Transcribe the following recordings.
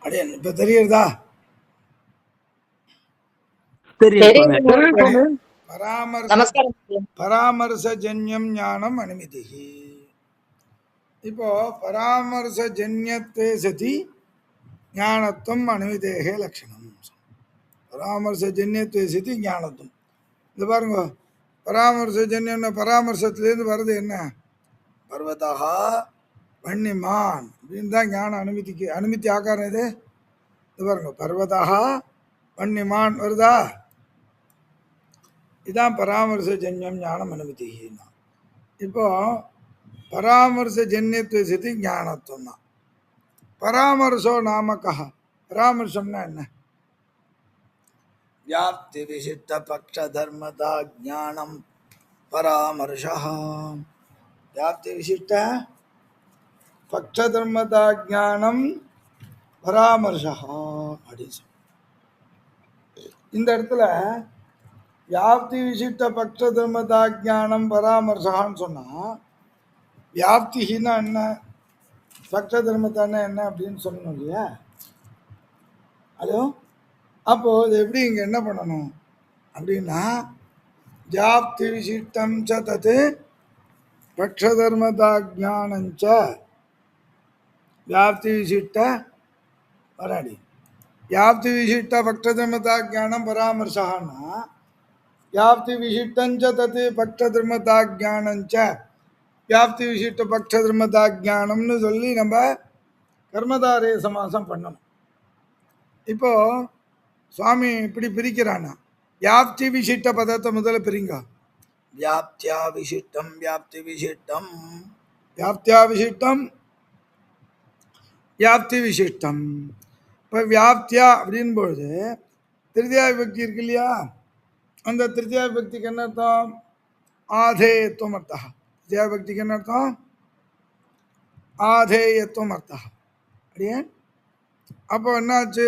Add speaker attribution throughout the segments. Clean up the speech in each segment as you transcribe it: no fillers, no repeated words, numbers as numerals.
Speaker 1: அப்படியே இப்ப தெரியுறதா? பராமர்சஜன்யம் ஞானம் அனுமதி. இப்போ பராமர்சஜன்யத்தே சதி ஞானத்துவம் அனுமதேகே லட்சணம். பராமர்சஜன்யத்தே சதி ஞானத்துவம். இது பாருங்க, பராமர்சஜன்யம் பராமர்சத்திலேருந்து வர்றது என்ன? பர்வதா வன்னிமான் அப்படின்னு தான் ஞான அனுமதிக்கு அனுமதி ஆக்காரம். இது பாருங்க, பர்வதா வன்னிமான் வருதா? இதுதான் பராமர்சஜன்யம் ஞானம் அனுமதினா. இப்போ பராமர்சஜன்யத்துவ சதி ஞானத்துவம் தான். பராமர்சோ நாமக்கா, பராமர்சம்னா என்ன? வியாப்தி விசிஷ்ட பக்ஷ தர்மதா ஞானம் பராமர்ஷா. வியாப்தி விசிஷ்ட பக்ஷ தர்மதா ஞானம் பராமர்ஷா அப்படின்னு சொல்லி இந்த இடத்துல வியாப்தி விசிஷ்ட பக்ஷ தர்மதா ஞானம் பராமர்ஷான்னு சொன்னா, வியாப்தினா என்ன, பக்ஷ தர்மத்தான என்ன அப்படின்னு சொல்லணும் இல்லையா? ஹலோ, அப்போ இது எப்படி இங்க என்ன பண்ணணும் அப்படின்னா, வியாப்தி விசிஷ்டம் ச தத் பக்ஷ தர்மதா ஞானஞ்ச. வியாப்தி விசிஷ்ட வராடி வியாப்தி விசிஷ்ட பக்ஷ தர்மதா ஞானம் பராமர்ஷான்னா, வியாப்தி விசிஷ்டஞ்ச தத் பக்ஷ தர்மதா ஞானஞ்ச வியாப்தி விசிஷ்ட பக்ஷ தர்மதா ஞானம்னு சொல்லி நம்ம கர்மதாரய சமாசம் பண்ணணும். இப்போ சுவாமி இப்படி பிரிக்கிறானா, வியாப்தி விசிஷ்ட பதத்தை முதல்ல பிரிங்க. வியாப்தியா விசிஷ்டம், வியாப்தி விசிஷ்டம், வியாப்தியா விசிஷ்டம், வியாப்தி விசிஷ்டம். இப்போ வியாப்தியா அப்படின் பொழுது திருத்தியா விபக்தி இருக்கு இல்லையா? அந்த திருத்தியா விபக்திக்கு என்ன அர்த்தம்? ஆதேயத்துவம் அர்த்தம். திருத்தியா விபக்திக்கு என்ன அர்த்தம்? ஆதேயத்துவம் அர்த்தம். அப்படியே அப்போ என்னாச்சு?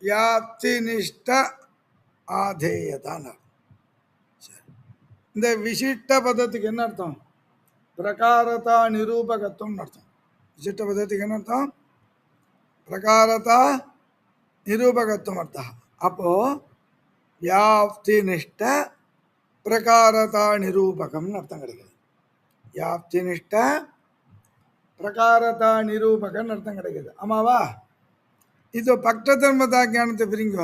Speaker 1: வியாப்தி நிஷ்ட ஆதேயதான். சரி, இந்த விசிஷ்ட பதத்துக்கு என்ன அர்த்தம்? பிரகாரதா நிரூபகத்துவம் அர்த்தம். விசிஷ்ட பதத்துக்கு என்ன அர்த்தம்? பிரகாரதா நிரூபகத்துவம் அர்த்தம். அப்போ வியாப்தி நிஷ்ட பிரகாரதா நிரூபகம்னு அர்த்தம் கிடைக்குது. வியாப்தி நிஷ்ட பிரகாரதா நிரூபகம்னு அர்த்தம் கிடைக்குது. ஆமாவா? இது பக்ஷ தர்மதா ஞானத்தை பிரிங்க.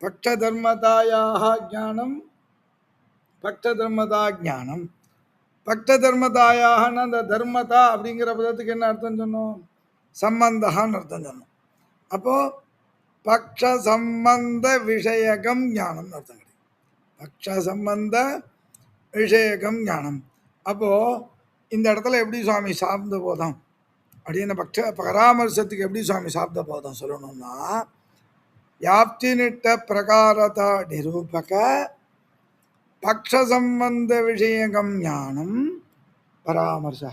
Speaker 1: பக்ஷ தர்மதாயாக ஞானம், பக்ஷ தர்மதா ஞானம். பக்ஷ தர்மதாயாகனா அந்த தர்மதா அப்படிங்கிற பதத்துக்கு என்ன அர்த்தம் சொன்னோம்? சம்பந்தான்னு அர்த்தம் சொன்னோம். அப்போ பக்ஷ சம்பந்த விஷயகம் ஞானம் அர்த்தம் கிடையாது. பக்ஷ சம்பந்த விஷயகம் ஞானம். அப்போ இந்த இடத்துல எப்படி சுவாமி சாப்த போதம் அப்படின்னு பக்ஷ பராமர்சத்துக்கு எப்படி சுவாமி சாப்த போதம் சொல்லணும்னா, வியாப்தி நிட்ட பிரகாரதா நிரூபக பக்ஷ சம்பந்த விஷயகம் ஞானம் பராமர்சா.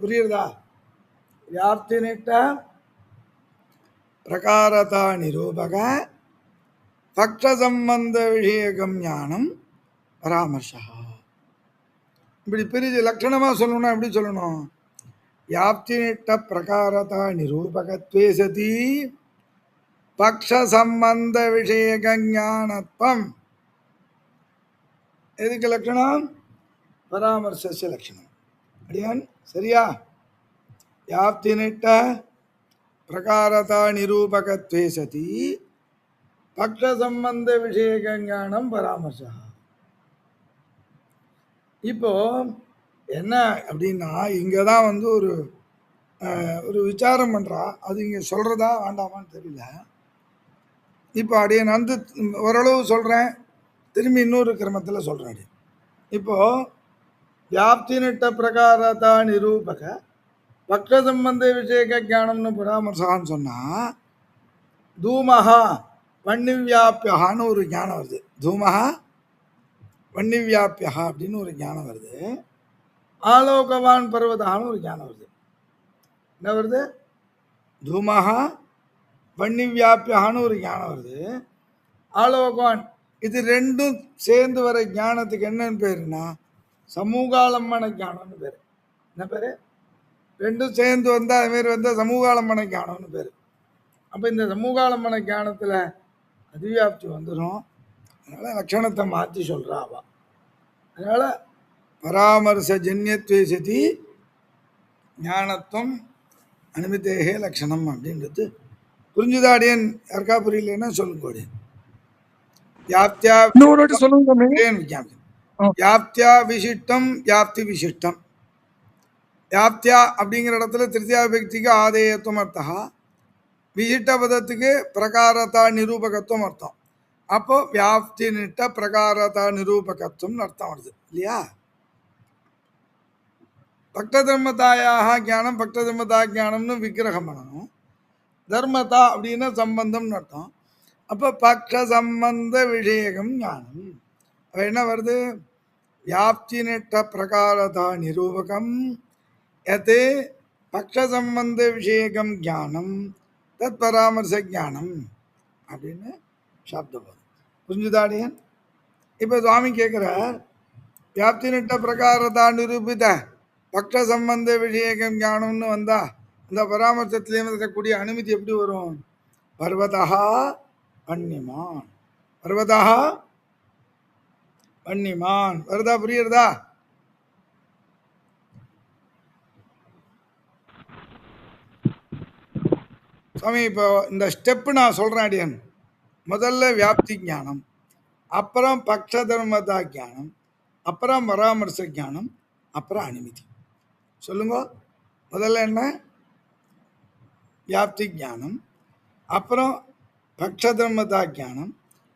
Speaker 1: புரியுறதா? வியாப்தி நிட்ட பிரகாரதா நிரூபக பக்ஷ சம்பந்த விஷயகம் ஞானம் பராமர்சா. இப்படி பிரிஞ்சு லட்சணமாக சொல்லணும்னா எப்படி சொல்லணும்? வியாப்தி நிட்ட பிரகாரதா நிரூபகத்வே சதி பக்ஷ சம்பந்த விஷயக ஞானத்வம். எதுக்கு லட்சணம்? பராமர்ச லட்சணம். அடியான் சரியா? வியாப்தி நிட்ட பிரகாரதா நிரூபகத்வே சதி பக்ஷ சம்பந்த விஷயக ஞானம் பராமர்சா. இப்போ என்ன அப்படின்னா, இங்கே தான் வந்து ஒரு விசாரம் பண்ணுறா. அது இங்கே சொல்கிறதா வேண்டாமான்னு தெரியல. இப்போ அப்படியே நான் வந்து ஓரளவு சொல்கிறேன், திரும்பி இன்னொரு கிரமத்தில் சொல்கிறேன். இப்போது வியாப்தி நிட்ட பிரகாரதா நிரூபக பக்ஷ சம்பந்த விஷயக ஞானம்னு பராமர்சான்னு சொன்னால், தூமஹா வன்னிவியாப்பியகான்னு ஒரு ஞானம் வருது. தூமஹா வன்னிவியாப்பியா அப்படின்னு ஒரு ஞானம் வருது. ஆலோகவான் பர்வதான்னு ஒரு ஞானம் வருது. என்ன வருது? தூமஹா வன்னிவியாப்பியான்னு ஒரு ஞானம் வருது. ஆலோகவான். இது ரெண்டும் சேர்ந்து வர ஞானத்துக்கு என்னன்னு பேருன்னா சமூகாலம்பன ஞானம்னு பேர். என்ன பேர்? ரெண்டும் சேர்ந்து வந்தால் அதுமாரி வந்தால் சமூகாலம்பன ஞானம்னு பேர். அப்போ இந்த சமூகாலம்பன ஞானத்தில் அதிவியாப்தி வந்துடும். அதனால் லட்சணத்தை மாற்றி சொல்கிறா அவா. அதனால் பராமர்ச ஜன்யத்வே சதி ஞானத்துவம் அனுமதேகே லட்சணம் அப்படின்றது புரிஞ்சுதாடியன். யாருக்கா புரியலன்னா சொல்லுங்க. வியாப்தியா வியாப்தியா விசிஷ்டம் வியாப்தி விசிஷ்டம். வியாப்தியா அப்படிங்கிற இடத்துல திருத்தியா விபக்திக்கு ஆதேயத்துவம் அர்த்தம், விசிஷ்ட பதத்துக்கு பிரகாரதா நிரூபகத்துவம் அர்த்தம். அப்போ வியாப்தி நிட்ட பிரகாரதா நிரூபகத்துவம் அர்த்தம் வருது இல்லையா? பக்த தர்மதாயாக ஞானம் பக்த தர்மதா ஞானம்னு விக்கிரகம் பண்ணணும். தர்மதா அப்படின்னா சம்பந்தம்னு அர்த்தம். அப்போ பக்ஷ சம்பந்த விஷயகம் ஞானம். அப்போ என்ன வருது? வியாப்தி நிட்ட பிரகாரதா நிரூபகம் எத் பக்ஷ சம்பந்த விஷயகம் ஞானம் தத் பராமர்ச ஞானம் அப்படின்னு சப்தம். புரிஞ்சுதாடியன்? இப்போ சுவாமி கேட்குறார், வியாப்தி நிட்ட பிரகாரதா நிரூபித பக்ஷ சம்பந்த விஷயகம் ஞானம்னு வந்தா அந்த பராமர்சத்திலேருந்து இருக்கக்கூடிய அனுமதி எப்படி வரும்? பர்வதா வன்னிமான், பர்வதா வன்னிமான் வருதா? புரியுறதா? சுவாமி இப்போ இந்த ஸ்டெப்பு நான் சொல்கிறேன் அடியன். முதல்ல வியாப்தி ஞானம், அப்புறம் பக்ஷ தர்மதா ஞானம், அப்புறம் பராமர்ச ஞானம், அப்புறம் அனுமதி. சொல்லுங்க. முதல்ல என்ன? வியாப்தி ஞானம், அப்புறம் பக்ஷ தர்மதா ஞானம்,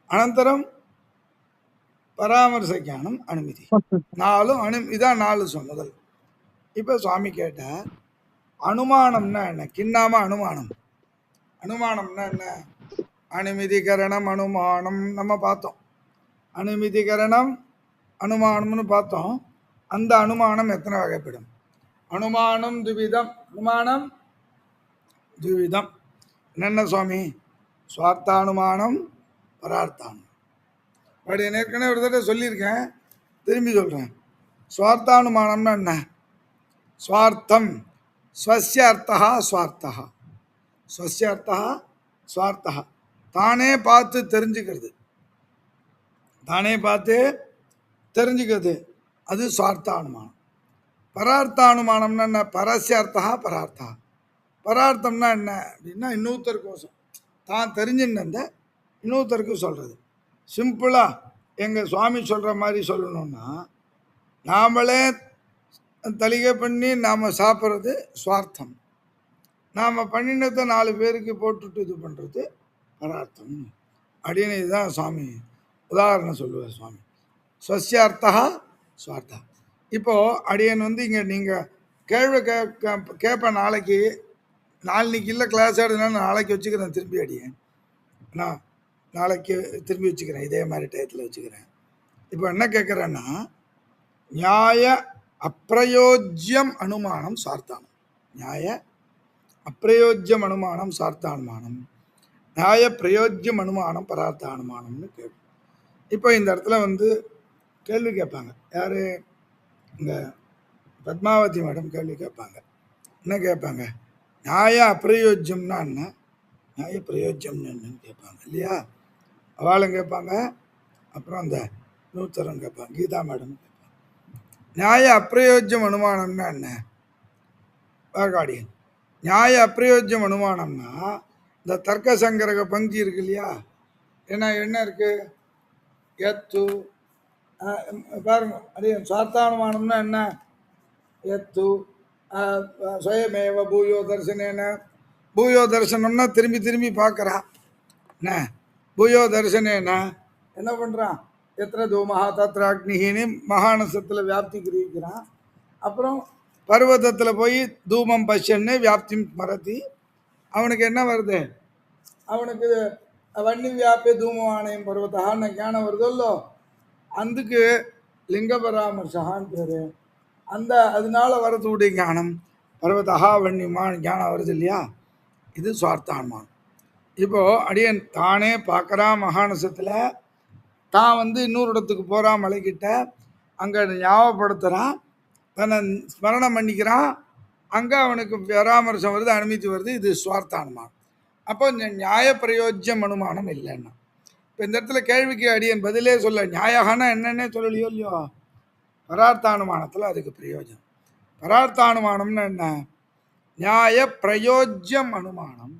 Speaker 1: அனந்தரம் பராமர்ச ஞானம், அனுமதி. நாலும் இதான் 4 முதல். இப்போ சுவாமி கேட்டார், அனுமானம்னா என்ன? கிண்ணாம அனுமானம். அனுமானம்னா என்ன? அனுமதிகரணம் அனுமானம் நம்ம பார்த்தோம். அனுமதிகரணம் அனுமானம்னு பார்த்தோம். அந்த அனுமானம் எத்தனை வகைப்படும்? அனுமானம் துவிதம். அனுமானம் துவிதம் என்னென்ன சுவாமி? சுவார்த்தானுமானம், பரார்த்தானுமானம். அப்படி ஏற்கனவே ஒரு தடவை சொல்லியிருக்கேன், திரும்பி சொல்கிறேன். சுவார்த்தானுமானம்னா என்ன? ஸ்வார்த்தம் ஸ்வஸ்ய அர்த்தா ஸ்வார்த்தா, ஸ்வஸ்ய அர்த்தா ஸ்வார்த்தா. தானே பார்த்து தெரிஞ்சுக்கிறது, தானே பார்த்து தெரிஞ்சுக்கிறது, அது சுவார்த்தானுமானம். பரார்த்தானுமானம்னா என்ன? பரஸ்ய அர்த்தா பரார்த்தா. பரார்த்தம்னா என்ன அப்படின்னா இன்னொருத்தருக்கோசம், தான் தெரிஞ்சுன்னு இன்னொருத்தருக்கு சொல்கிறது. சிம்பிளாக எங்கள் சுவாமி சொல்கிற மாதிரி சொல்லணும்னா, நாமளே தலிகை பண்ணி நாம் சாப்பிட்றது சுவார்த்தம், நாம் பண்ணினத்தை 4 பேருக்கு போட்டுட்டு இது பண்ணுறது பரார்த்தம் அப்படின்னு. இதுதான் சுவாமி உதாரணம் சொல்லுவார் சுவாமி. ஸ்வஸ்யார்த்தா சுவார்த்தா. இப்போது அடியன் இங்கே நீங்கள் கேள்வி கேட்பேன். நாளைக்கு இல்லை கிளாஸ் ஆடுதுனால நாளைக்கு வச்சுக்கிறேன். திரும்பி அடியேன் நான் நாளைக்கு திரும்பி வச்சுக்கிறேன், இதே மாதிரி டயத்தில் வச்சுக்கிறேன். இப்போ என்ன கேட்குறேன்னா, நியாய அப்பிரயோஜ்யம் அனுமானம் சார்த்தானம், நியாய அப்பிரயோஜ்யம் அனுமானம் சார்த்தானுமானம், நியாய பிரயோஜ்யம் அனுமானம் பரார்த்த அனுமானம்னு கேட்போம். இப்போ இந்த இடத்துல கேள்வி கேட்பாங்க. யார்? இந்த பத்மாவதி மேடம் கேள்வி கேட்பாங்க. என்ன கேட்பாங்க? நியாய அப்பிரயோஜ்யம்னா என்ன, நியாய பிரயோஜ்யம்னு என்னன்னு கேட்பாங்க இல்லையா? அவளும் கேட்பாங்க, அப்புறம் அந்த நூத்தரம் கேட்பாங்க, கீதா மேடம் கேட்பாங்க. நியாய அப்பிரயோஜ்யம் அனுமானம்னா என்ன? வாகாடியன், நியாய அப்பிரயோஜ்யம் அனுமானம்னா இந்த தர்க்க சங்கரக பங்கி இருக்கு இல்லையா? ஏன்னா என்ன இருக்கு? எத்து பாருங்க அடியன். சார்த்தானுமானம்னா என்ன? எத்து சுயமேவ பூயோ தரிசனேன. பூயோ தரிசனம்னா திரும்பி திரும்பி பார்க்குறான். என்ன பூயோ தரிசனேனா என்ன பண்ணுறான்? எத்தனை தூமஹா தத்ர அக்னிகின்னு மகாநசத்தில் வியாப்தி கிரகிக்கிறான். அப்புறம் பர்வதத்தில் போய் தூமம் பஷ்யன்னு வியாப்தி மறத்தி அவனுக்கு என்ன வருது? அவனுக்கு வன்னி வியாபிய தூமவானையும் பர்வத்தான்னு ஞானம் வருதல்லோ, அதுக்கு லிங்க பராமர்சகான்னு பேர். அதனால வரக்கூடிய ஞானம் பர்வதா வன்னியமான ஞானம் வருது இல்லையா? இது சுவார்த்தானுமானம். இப்போது அடியன் தானே பார்க்குறான் மகாநசத்தில், தான் இன்னொரு இடத்துக்கு போகிறான், மலைக்கிட்ட, அங்கே ஞாபகப்படுத்துகிறான், தன்னை ஸ்மரணம் பண்ணிக்கிறான். அங்கே அவனுக்கு பராமர்சம் வருது, அனுமதி வருது, இது சுவார்த்த அனுமானம். அப்போ நியாய பிரயோஜ்யம் அனுமானம் இல்லைன்னா. இப்போ இந்த இடத்துல கேள்விக்கு அடியன் பதிலே சொல்ல, நியாயகானா என்னன்னே சொல்லலையோ இல்லையோ, பரார்த்தானுமானத்தில் அதுக்கு பிரயோஜனம். பரார்த்தானுமானம்னு என்ன? நியாய பிரயோஜ்யம் அனுமானம்.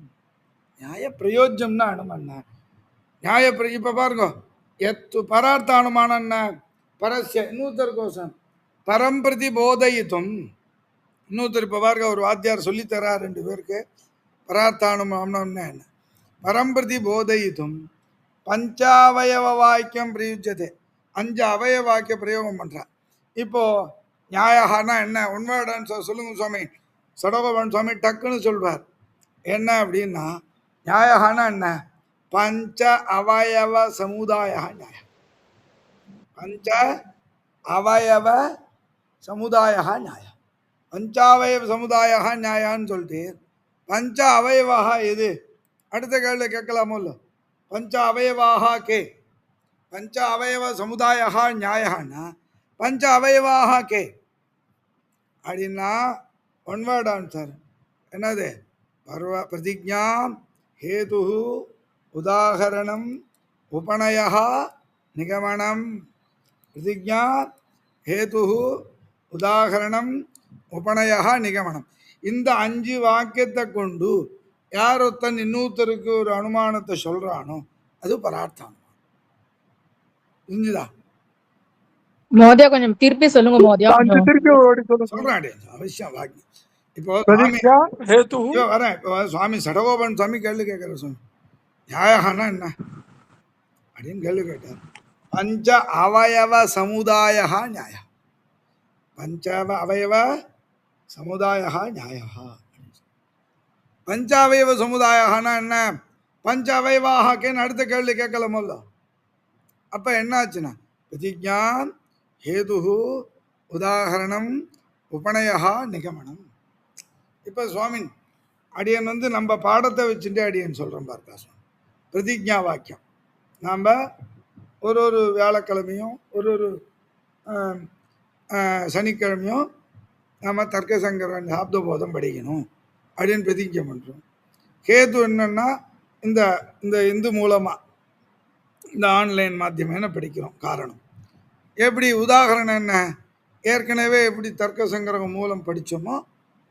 Speaker 1: நியாய பிரயோஜ்யம்னா அனுமானம். நியாய இப்போ பாருங்க, எத்து பரார்த்தானுமானம் என்ன? பரஸ்ய இன்னொருத்தருக்கோசம் பரம்பிரதி போதயித்தும். இன்னொருத்தர் இப்போ பாருங்க, ஒரு வாத்தியார் சொல்லித்தரா 2 பேருக்கு பரார்த்தானுமானம்னா என்ன? பரம்பிரதி போதயித்தும் பஞ்சாவயவ வாக்கியம் பிரயுஜ்யதே. 5 அவயவ வாக்கிய பிரயோகம் பண்ணுறான். இப்போ நியாயகானா என்ன? உண்மையுடன் சொல்லுங்க சுவாமி. சடகோபன் சுவாமி டக்குன்னு சொல்வார். என்ன அப்படின்னா, நியாயகானா என்ன? பஞ்ச அவயவ சமுதாய நியாயம். பஞ்ச அவயவ சமுதாய நியாயம். பஞ்சாவயவ சமுதாய நியாயான்னு சொல்லிட்டு பஞ்ச அவயவாக எது? அடுத்த கேள்வி கேட்கலாமோ இல்லை? பஞ்ச அவயவாக கே? பஞ்ச அவயவ சமுதாய நியாயன்னா பஞ்ச அவயவாக கே அப்படின்னா ஒன் வேர்ட் ஆன்சர் என்னது? பிரதிஜா ஹேது உதாகரணம் உபநய நிகமனம். பிரதிஜா ஹேது உதாகரணம் உபநய நிகமனம். இந்த 5 வாக்கியத்தை கொண்டு யார் ஒருத்தன் இன்னொருத்தருக்கு ஒரு அனுமானத்தை சொல்றானோ அது பரார்த்தம். புரிஞ்சுதா?
Speaker 2: மோதியா கொஞ்சம் திருப்பி சொல்லுங்க மோதியா.
Speaker 1: சொல்றேன் அவசியம் வாக்கியம். இப்போ வரேன். இப்போ சுவாமி சடகோபன் சுவாமி கேள்வி கேட்கிற சுவாமி, நியாயகானா என்ன அப்படின்னு கேள்வி கேட்டார். பஞ்ச அவயவ சமுதாய நியாய. பஞ்ச அவயவ சமுதாய நியாய. பஞ்சாவயவ சமுதாயனா என்ன? பஞ்ச அவயவாகேன்னு அடுத்த கேள்வி கேட்கலாமல்ல. அப்போ என்னாச்சுன்னா பிரதிஜா ஹேது உதாகரணம் உபநயா நிகமனம். இப்போ சுவாமின் அடியன் நம்ம பாடத்தை வச்சுட்டு அடியன் சொல்கிறோம் பார்த்தா சுவாமி. பிரதிஜா வாக்கியம் நாம் ஒரு வியாழக்கிழமையும் ஒரு சனிக்கிழமையும் நாம் தர்க்க சங்கரன் சாப்த போதம் படிக்கணும் அப்படின்னு பிரதிஜை பண்ணுறோம். ஹேது என்னன்னா இந்த இந்த இந்து மூலமாக இந்த ஆன்லைன் மாத்தியமேன படிக்கிறோம். காரணம் எப்படி? உதாகரணம் என்ன? ஏற்கனவே எப்படி தர்க்க சங்கரம் மூலம் படித்தோமோ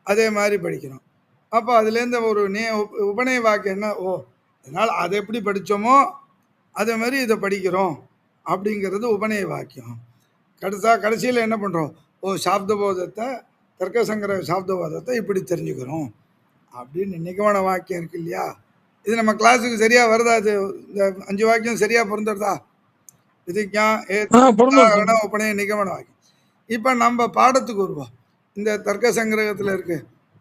Speaker 1: அதே மாதிரி படிக்கிறோம். அப்போ அதுலேருந்து ஒரு உபநய வாக்கியம் என்ன? ஓ, அதனால் அதை எப்படி படித்தோமோ அதே மாதிரி இதை படிக்கிறோம் அப்படிங்கிறது உபநய வாக்கியம். கடைசியில் என்ன பண்ணுறோம்? ஓ, சாப்தபோதத்தை தர்க்க சங்கர சாப்தபோதத்தை இப்படி தெரிஞ்சுக்கிறோம் அப்படின்னு நிகமன வாக்கியம் இருக்கு இல்லையா? இது நம்ம கிளாஸுக்கு சரியாக வருதா? இது இந்த 5 வாக்கியம் சரியாக பொருந்துறதா? பிரதிஜா உபநய நிகமன வாக்கியம். இப்போ நம்ம பாடத்துக்கு வருவோம். இந்த தர்க்க சங்கிரகத்தில் இருக்கு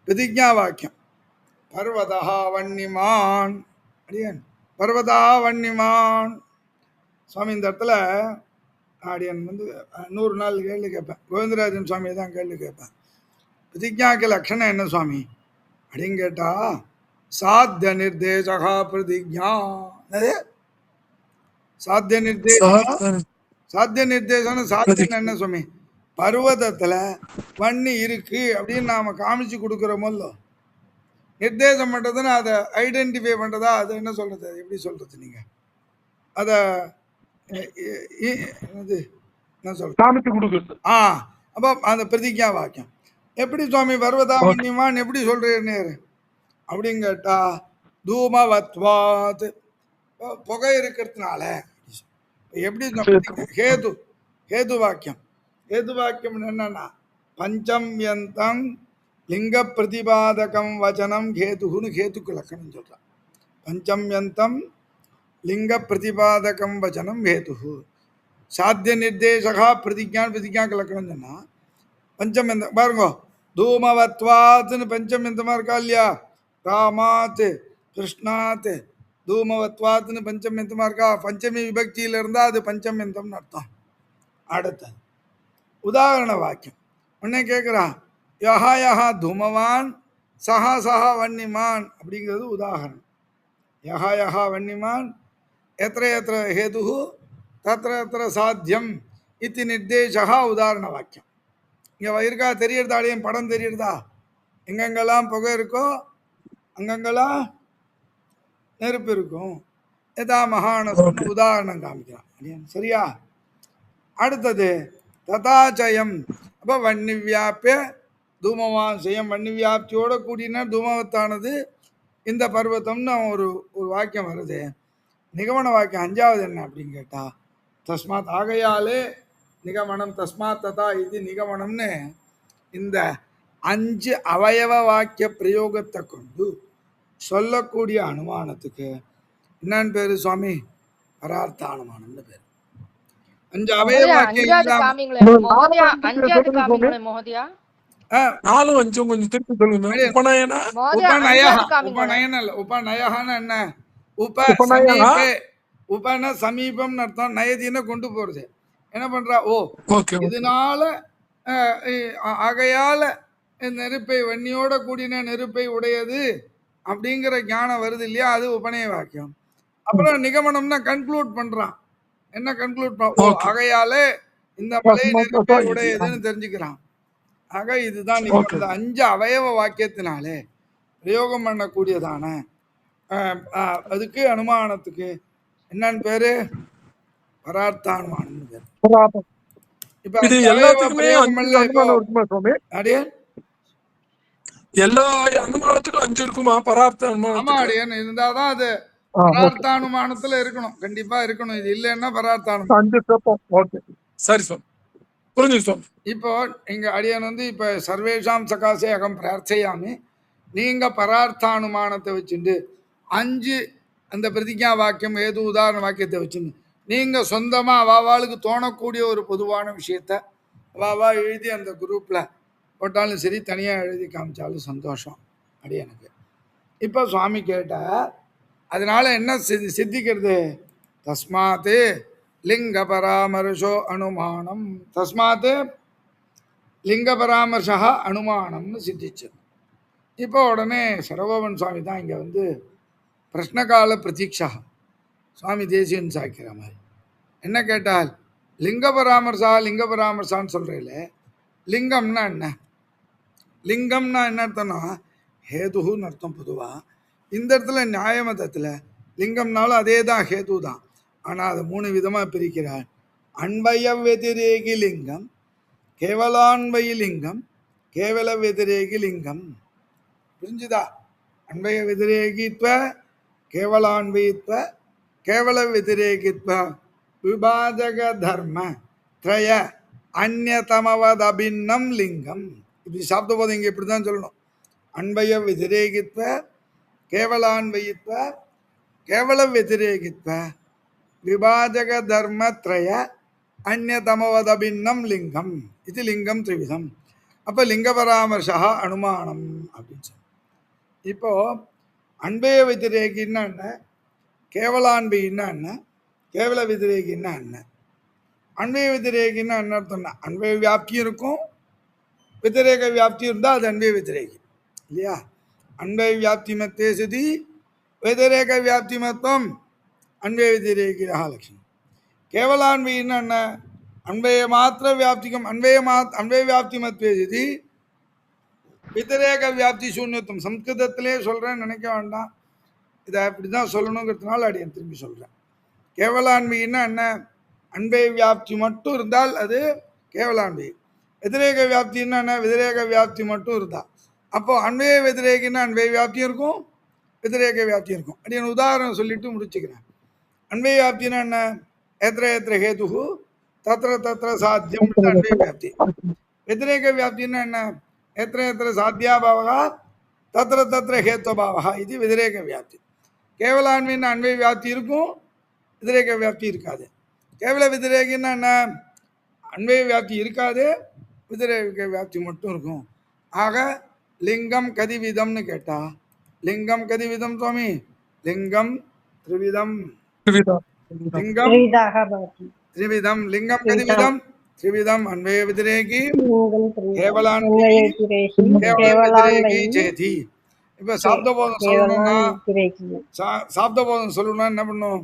Speaker 1: பிரதிஜா வாக்கியம். பர்வதா வன்னிமான் அடியன். பர்வதா வன்னிமான் சுவாமி இந்த இடத்துல அடியன் 100 நாள் கேள்வி கேட்பேன். கோவிந்தராஜன் சுவாமியை தான் கேள்வி கேட்பேன். பிரதிஜாக்கு லட்சணம் என்ன சுவாமி அப்படின்னு கேட்டா, சாத்திய நிர்தேசகா பிரதிஜா. சாத்திய நிர்தேசம். சாத்திய நிர்தேசம் சாத்தியம் என்ன சுவாமி? பர்வதத்துல வன்னி இருக்கு அப்படின்னு நாம காமிச்சு கொடுக்குறோமோ. நிர்தேசம் பண்றதுன்னு அதை ஐடென்டிஃபை பண்றதா? அது என்ன சொல்றது? எப்படி சொல்றது நீங்க அதை என்ன சொல்றது? அப்போ அந்த பிரதிஜா வாக்கியம் எப்படி சுவாமி? பர்வதா வன்னிமான் எப்படி சொல்றேன்னு அப்படின்னு கேட்டா, தூமவத்வாத் புகை இருக்கிறதுனால. எப்படி? ஹேது ஹேது வாக்கியம். ஹேது வாக்கியம் என்னன்னா பஞ்சம்யந்தம் லிங்க பிரதிபாதகம் வச்சனம் ஹேதுன்னு ஹேதுக்கு லக்கணம் சொல்றான். பஞ்சம்யந்தம் லிங்க பிரதிபாதகம் வச்சனம் ஹேது. சாத்திய நிர்தேசகா பிரதிஜான் பிரதிஜாக்கு லக்கணம் சொன்னா பஞ்சம்யந்தம் பாருங்க. தூமவத்வாத்னு பஞ்சம்யந்தமா இருக்கா இல்லையா? ராமாத் கிருஷ்ணாத் தூமவத்வாத்னு பஞ்சம்யந்தமா இருக்கா? பஞ்சமி விபக்தியில இருந்தா அது பஞ்சம்யந்தம்னு அர்த்தம். அடுத்தது உதாரண வாக்கியம். உடனே கேட்குறான், யஹா யஹா தூமவான் சஹா சஹா வன்னிமான் அப்படிங்கிறது உதாரணம். யஹா யஹா வன்னிமான் எத்திர எத்திர ஹேது தத்திர எத்திர சாத்தியம் இது நிர்தேசா உதாரண வாக்கியம். இங்கே இருக்கா? தெரியறதா? அடையும் படம் தெரியறதா? எங்கெங்கெல்லாம் புகை இருக்கோ அங்கங்கெல்லாம் நெருப்பு இருக்கும். எதா மகான சொன்ன உதாரணம் காமிக்கிறான். சரியா? அடுத்தது ததாச்சயம். அப்போ வன்னி வியாபிய தூமவாசயம், வன்னி வியாப்தியோட கூடின தூமவத்தானது இந்த பர்வத்தம்னு ஒரு ஒரு வாக்கியம் வருது. நிகமன வாக்கியம் 5வது என்ன அப்படின்னு கேட்டா, தஸ்மாத் ஆகையாலே நிகமனம் தஸ்மாத் ததா இது நிகமனம்னு இந்த 5 அவயவ வாக்கிய பிரயோகத்தை கொண்டு சொல்லக்கூடிய அனுமானத்துக்கு என்னன்னு பேரு சுவாமி? பரார்த்த அனுமானம்னு பேரு. 5 அவயவ
Speaker 2: மோதியா
Speaker 1: வாக்கியம்
Speaker 2: அஞ்சாவது
Speaker 1: இல்லாம
Speaker 2: காமிங்களே மோதியா, அஞ்சாவது காமிங்களே மோதியா,
Speaker 3: 4 5 கொஞ்சம் திருப்பி சொல்லுங்க. உபநயன
Speaker 2: மோதியா
Speaker 1: உபநய
Speaker 2: அஞ்சாவது காமிங்களே.
Speaker 1: உபநயன இல்ல, உபநயன்னு என்ன? உப
Speaker 3: உபநயா
Speaker 1: சமீபே, உபன சமீபம்னு அர்த்தம், நயதின்னு கொண்டு போறது. என்ன பண்றா? ஓ
Speaker 3: ஓகே
Speaker 1: இதனால ஆகையால நெருப்பை வன்னியோட கூடின நெருப்பை உடையது அப்படிங்கிற ஞானம் வருது இல்லையா? அது உபநய வாக்கியம். அப்புறம் நிகமனம்னா கன்க்ளூட் பண்றான். என்ன கன்க்ளூட் பண்ண? ஓ ஆகையாலே இந்த மலை நெருப்பை உடையதுன்னு தெரிஞ்சுக்கிறான். ஆக இதுதான் நிகமனம். இந்த 5 அவயவ வாக்கியத்தினாலே பிரயோகம் பண்ணக்கூடியதான அதுக்கு அனுமானத்துக்கு என்னன்னு பேரு? பரார்த்தானுமானம் பேரு. இப்ப
Speaker 3: இது எல்லாத்துக்குமே
Speaker 1: அடியே
Speaker 3: எல்லா அனுமானத்துக்கும் 5 இருக்குமா? பரார்த்த
Speaker 1: ஆமா
Speaker 3: அனுமானத்துக்கு
Speaker 1: அடியன் இருந்தாதான் அது பரார்த்தானுமானத்துல இருக்கணும். கண்டிப்பா இருக்கணும். இது இல்லைன்னா பரார்த்தானுமானம்.
Speaker 3: 5 ஸ்டெப். ஓகே சரி சார், புரிஞ்சு சார்.
Speaker 1: இப்போ இங்க அடியன் வந்து இப்ப சர்வேஷாம் சகாசே அகம் பிரார்த்தையாமி, நீங்க பரார்த்தானுமானத்தை வச்சுட்டு 5 அந்த பிரதிஜா வாக்கியம் ஏது உதாரண வாக்கியத்தை வச்சுன்னு நீங்க சொந்தமா அவாவாளுக்கு தோணக்கூடிய ஒரு பொதுவான விஷயத்த அவாவா எழுதி அந்த குரூப்ல போட்டாலும் சரி, தனியா எழுதி காமிச்சாலும் சந்தோஷம் அடியனுக்கு. இப்போ சுவாமி கேட்ட அதனால என்ன சித்திக்கிறது? தஸ்மாத்து லிங்க பராமர்ஷோ அனுமானம், தஸ்மாத்து லிங்க பராமர்ஷா அனுமானம்னு சித்திச்சு. இப்போ உடனே சரவோபன் சுவாமி தான் இங்கே வந்து பிரஷ்னகால பிரதீட்சா சுவாமி தேசியன் சாய்க்கிற மாதிரி என்ன கேட்டால், லிங்க பராமர்சான்னு சொல்கிறீங்களே, லிங்கம்னா என்ன? லிங்கம்னா என்ன அர்த்தம்னா ஹேதுன்னு அர்த்தம் பொதுவாக. இந்த இடத்துல நியாயமதத்தில் லிங்கம்னாலும் அதே தான், ஹேது தான். ஆனால் அதை 3 விதமாக பிரிக்கிறார். அன்பய வெதிரேகி லிங்கம், கேவலான்வயி லிங்கம், கேவல வெதிரேகி லிங்கம். புரிஞ்சுதா? அன்பய வெதிரேகித்வ, கேவலான்வயித்வ, கேவல வெதிரேகித்வ, விபாஜக தர்ம த்ரய அந்நதமவத் அபின்னம் லிங்கம். இப்படி சாப்பிட்ட போது இங்கே இப்படி தான் சொல்லணும். அன்பய வெதிரேகித்வ, கேவலான்வயித்வ, கேவல வெதிரேகித்வ, விபாஜக தர்ம த்ரய அந்நதமவத் அபின்னம் லிங்கம். இது லிங்கம் திரிவிதம். அப்போ லிங்க பராமர்ஷா அனுமானம் அப்படின்னு சொல்லி. இப்போ அன்பய வெதிரேகின்னா என்ன, கேவலான்பின்னா என்ன, கேவல வெதிரேகின்னா என்ன? அன்பய வெதிரேகின்னா என்ன அர்த்தம்னா, அன்பய வியாப்தியும் இருக்கும், வெதிரேக வியாப்தி இருந்தால் அது அன்பய வெதிரேகி இல்லையா? அன்பய வியாப்தி மத்தே சதி வெதிரேக வியாப்தி மத்தம் அன்பய வெதிரேகி லட்சணம். கேவலான்பின்னா என்ன? அன்பய மாத்திர வியாப்திக்கும் அன்பய வியாப்தி மத்வே சதி வெதிரேக வியாப்தி சூன்யத்துவம். சம்ஸ்கிருதத்திலே சொல்கிறேன்னு நினைக்க வேண்டாம், இதை அப்படி தான் சொல்லணுங்கிறதுனால அடியன் திரும்பி சொல்கிறேன். கேவலான்மைன்னா என்ன? அன்பை வியாப்தி மட்டும் இருந்தால் அது கேவலான்மை. வெதிரேக வியாப்தின்னா என்ன? வெதிரேக வியாப்தி மட்டும் இருந்தால். அப்போ அன்பைய வெதிரேகின்னா அன்பை வியாப்தியும் இருக்கும், வெதிரேக வியாப்தியும் இருக்கும். அடியன் உதாரணம் சொல்லிட்டு முடிச்சுக்கிறேன். அன்பை வியாப்தினா என்ன? எத்திர எத்திர ஹேது தத்திர தத்திர சாத்தியம் அன்பை வியாப்தி. வெதிரேக வியாப்தின்னா என்ன? எத்திர எத்திர சாத்தியாபாவகா தத்திர தத்திர ஹேத்வபாவகா இது வெதிரேக வியாப்தி. கேவலான்மைன்னு அன்பை வியாப்தி இருக்கும், வெதிரேக வியாப்தி இருக்காது. கேவல வெதிரேகின்னா என்ன? அன்பை வியாப்தி இருக்காது, வெதிரேக வியாப்தி மட்டும் இருக்கும். ஆக லிங்கம் கதிவிதம்னு கேட்டா, லிங்கம் கதிவிதம் சுவாமி? லிங்கம் திரிவிதம். லிங்கம் திரிவிதம். லிங்கம் கதிவிதம் திரிவிதம். அன்பய வெதிரேகி, கேவலான்மை, கேவல வெதிரேகி சேதி. இப்போ சாப்தபோதம் சொல்லணும்னா என்ன பண்ணும்?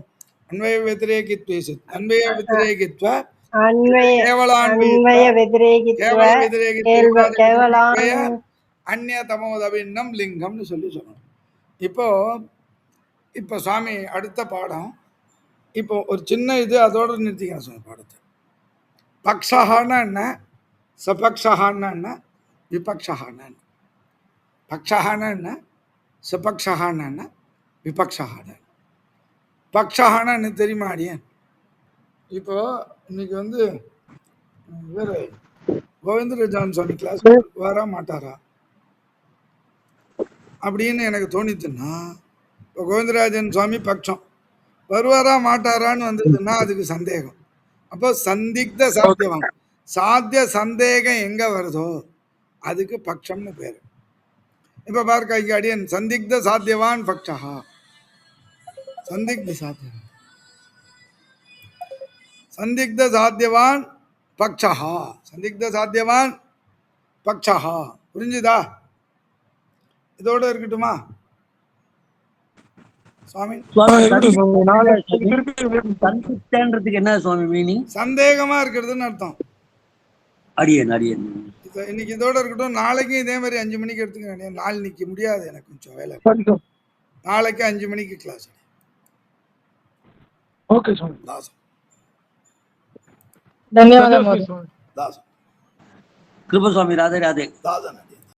Speaker 1: அன்வய வெதிரேகித்வ, அன்வய வெதிரேகித்வ, கேவலான்வய வெதிரேகித்வ, அந்நிய தமோதபின்னம் லிங்கம்னு சொல்லணும். இப்போ இப்போ சுவாமி அடுத்த பாடம், இப்போ ஒரு சின்ன இது அதோட நிறுத்திக்கிறேன் சுவாமி பாடத்தை. பக்ஷஹான்னா என்ன, சபக்ஷஹான்னா என்ன, விபக்ஷஹான்னா என்ன? பக்ஷஹான்னா என்ன, சபக்ஷஹான்னா என்ன, விபக்ஷஹான்னா என்ன? பக்ஷஹான்னா என்ன தெரியுமா அடியேன்? இப்போ இன்னைக்கு வந்து வேற கோவிந்தராஜன் சுவாமி கிளாஸ் வர மாட்டாரா அப்படின்னு எனக்கு தோணித்துன்னா, இப்போ கோவிந்தராஜன் சுவாமி பட்சம் வருவாரா மாட்டாரான்னு வந்ததுன்னா அதுக்கு சந்தேகம். அப்போ சந்திக்த சாத்தியவான், சாத்திய சந்தேகம் எங்க வருதோ அதுக்கு பட்சம்னு பேரு. இப்ப பார்க்க இங்க அடியன் சந்திக்த சாத்தியவான் பக்ஷா, சந்திக்த சாத்தியவான், சந்திக்த சாத்தியவான் பக்ஷா, சந்திக்த சாத்தியவான் பக்ஷா. புரிஞ்சுதா? இதோட இருக்கட்டுமா சுவாமி?
Speaker 4: சந்திக்தன்றதுக்கு என்ன சுவாமி மீனிங்?
Speaker 1: சந்தேகமா இருக்கிறதுன்னு அர்த்தம்.
Speaker 4: அடியன் அடியன்
Speaker 1: இன்னைக்கு இதோட இருக்கட்டும். நாளைக்கும் இதே மாதிரி 5 மணிக்கு எடுத்துக்கிறேன். நாளைக்கு முடியாது, எனக்கு கொஞ்சம் வேலை. நாளைக்கு 5 மணிக்கு கிளாஸ்.
Speaker 3: ஓகே சுவாமி.
Speaker 1: தாசன்
Speaker 2: ಧನ್ಯವಾದ ಮಹೋದಯ.
Speaker 1: தாசன்
Speaker 4: கிருப சுவாமி. ராதே ராதே.
Speaker 1: தாசன்.